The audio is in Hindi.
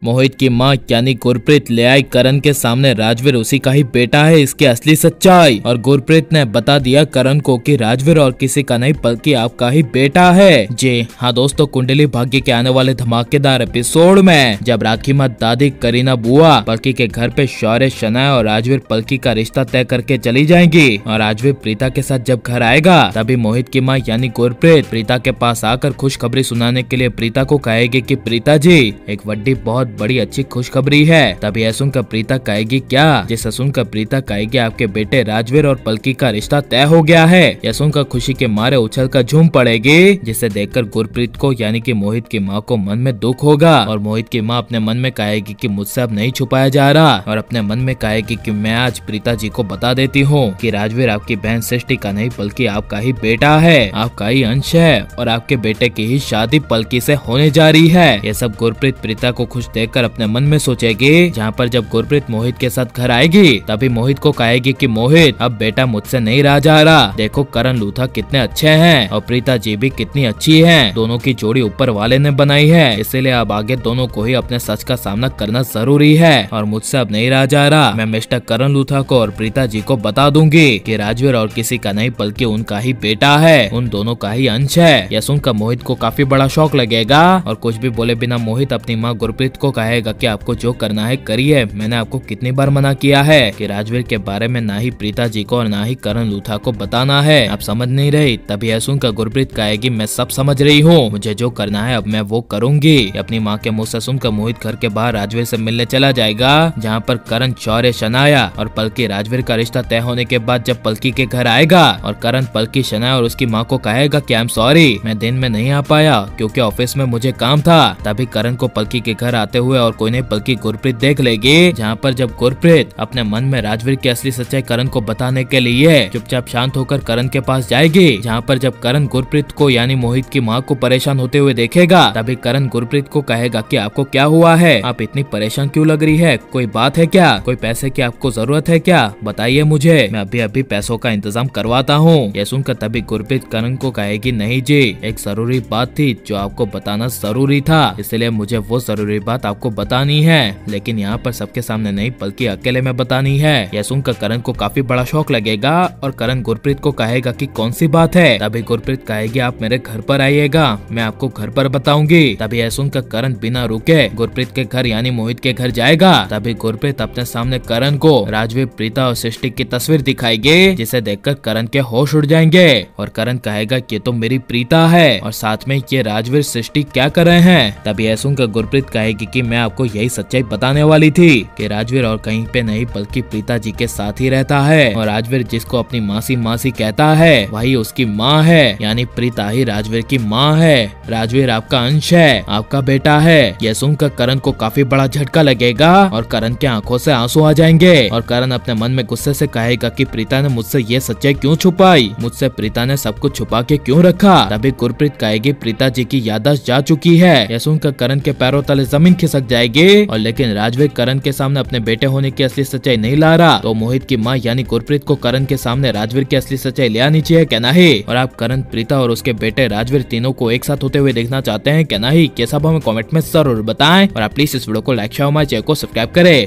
मोहित की माँ यानी गुरप्रीत ले आई करण के सामने राजवीर उसी का ही बेटा है, इसकी असली सच्चाई। और गुरप्रीत ने बता दिया करण को कि राजवीर और किसी का नहीं बल्कि आपका ही बेटा है। जी हाँ दोस्तों, कुंडली भाग्य के आने वाले धमाकेदार एपिसोड में जब राखी माँ, दादी, करीना बुआ पलकी के घर पे शौर्य, शनाया और राजवीर पलकी का रिश्ता तय करके चली जाएंगी और राजवीर प्रीता के साथ जब घर आएगा तभी मोहित की माँ यानी गुरप्रीत प्रीता के पास आकर खुशखबरी सुनाने के लिए प्रीता को कहेगी कि प्रीता जी एक बहुत बड़ी अच्छी खुशखबरी है। तभी यह सुनकर प्रीता कहेगी क्या? जिसे सुनकर प्रीता कहेगी आपके बेटे राजवीर और पलकी का रिश्ता तय हो गया है। यह सुनकर खुशी के मारे उछल कर झूम पड़ेगी, जिसे देखकर गुरप्रीत को यानी कि मोहित की माँ को मन में दुख होगा और मोहित की माँ अपने मन में कहेगी कि मुझसे अब नहीं छुपाया जा रहा और अपने मन में कहेगी कि मैं आज प्रीता जी को बता देती हूँ कि राजवीर आपकी बहन सृष्टि का नहीं बल्कि आपका ही बेटा है, आपका ही अंश है और आपके बेटे की ही शादी पलकी से होने जा रही है। यह सब गुरप्रीत प्रीता को खुश देखकर अपने मन में सोचेगी। जहाँ पर जब गुरप्रीत मोहित के साथ घर आएगी तभी मोहित को कहेगी कि मोहित अब बेटा मुझसे नहीं रहा जा रहा, देखो करण लूथा कितने अच्छे हैं और प्रीता जी भी कितनी अच्छी हैं, दोनों की जोड़ी ऊपर वाले ने बनाई है, इसीलिए अब आगे दोनों को ही अपने सच का सामना करना जरूरी है और मुझसे अब नहीं रहा जा रहा। मैं मिस्टर करण लूथा को और प्रीता जी को बता दूंगी कि राजवीर और किसी का नहीं बल्कि उनका ही बेटा है, उन दोनों का ही अंश है। यह सुनकर मोहित को काफी बड़ा शौक लगेगा और कुछ भी बोले बिना मोहित अपनी माँ गुरप्रीत को कहेगा कि आपको जो करना है करिए, मैंने आपको कितनी बार मना किया है कि राजवीर के बारे में ना ही प्रीता जी को और ना ही करण लूथा को बताना है, आप समझ नहीं रही। तभी यह सुनकर गुरप्रीत कहेगी मैं सब समझ रही हूँ, मुझे जो करना है अब मैं वो करूंगी। अपनी माँ के मुँह से सुनकर मोहित घर के बाहर राजवीर से मिलने चला जाएगा, जहाँ पर करण, शौर्य, शनाया और पलकी राजवीर का रिश्ता तय होने के बाद जब पलकी के घर आएगा और करण, पलकी, शनाया और उसकी माँ को कहेगा कि आई एम सॉरी, मैं दिन में नहीं आ पाया क्योंकि ऑफिस में मुझे काम था। तभी करण को पलकी के घर आते हुए और कोई नहीं बल्कि गुरप्रीत देख लेगी, जहाँ पर जब गुरप्रीत अपने मन में राजवीर की असली सच्चाई करण को बताने के लिए चुपचाप शांत होकर करण के पास जाएगी। जहाँ पर जब करण गुरप्रीत को यानी मोहित की माँ को परेशान होते हुए देखेगा तभी करण गुरप्रीत को कहेगा कि आपको क्या हुआ है, आप इतनी परेशान क्यों लग रही है, कोई बात है क्या, कोई पैसे की आपको जरूरत है क्या, बताइए मुझे, मैं अभी अभी पैसों का इंतजाम करवाता हूँ। यह सुनकर तभी गुरप्रीत करण को कहेगी नहीं जी, एक जरूरी बात थी जो आपको बताना जरूरी था, इसलिए मुझे वो जरूरी बात आपको बतानी है, लेकिन यहाँ पर सबके सामने नहीं बल्कि अकेले में बतानी है। यह सुनकर करण को काफी बड़ा शौक लगेगा और करण गुरप्रीत को कहेगा कि कौन सी बात है। तभी गुरप्रीत कहेगी आप मेरे घर पर आइएगा, मैं आपको घर पर बताऊंगी। तभी यह सुनकर करण बिना रुके गुरप्रीत के घर यानी मोहित के घर जाएगा। तभी गुरप्रीत अपने सामने करण को राजवीर, प्रीता और सृष्टि की तस्वीर दिखाएगी, जिसे देखकर करण के होश उड़ जाएंगे और करण कहेगा कि तो मेरी प्रीता है और साथ में ये राजवीर, सृष्टि क्या कर रहे हैं। तभी यह सुनकर गुरप्रीत कहेगी कि मैं आपको यही सच्चाई बताने वाली थी कि राजवीर और कहीं पे नहीं बल्कि प्रीता जी के साथ ही रहता है और राजवीर जिसको अपनी मासी मासी कहता है वही उसकी माँ है, यानी प्रीता ही राजवीर की माँ है। राजवीर आपका अंश है, आपका बेटा है। यह सुनकर करण को काफी बड़ा झटका लगेगा और करण के आंखों से आंसू आ जाएंगे और करण अपने मन में गुस्से से कहेगा कि प्रीता ने मुझसे ये सच्चाई क्यों छुपाई, मुझसे प्रीता ने सब कुछ छुपा के क्यों रखा। तभी गुरप्रीत कहेगी प्रीता जी की याददाश्त जा चुकी है। यह सुनकर करण के पैरों तले जमीन खिसक जाएगी और लेकिन राजवीर करण के सामने अपने बेटे होने की असली सच्चाई नहीं ला रहा, तो मोहित की माँ यानी गुरप्रीत को करण के सामने राजवीर की असली सच्चाई ले आनी चाहिए क्या नहीं। और आप करण, प्रीता और उसके बेटे राजवीर तीनों को एक साथ होते हुए देखना चाहते हैं क्या नहीं, कैसा हमें कमेंट में जरूर बताएं और आप प्लीज इस वीडियो को लाइक, शेयर और हमारे चैनल को सब्सक्राइब करें।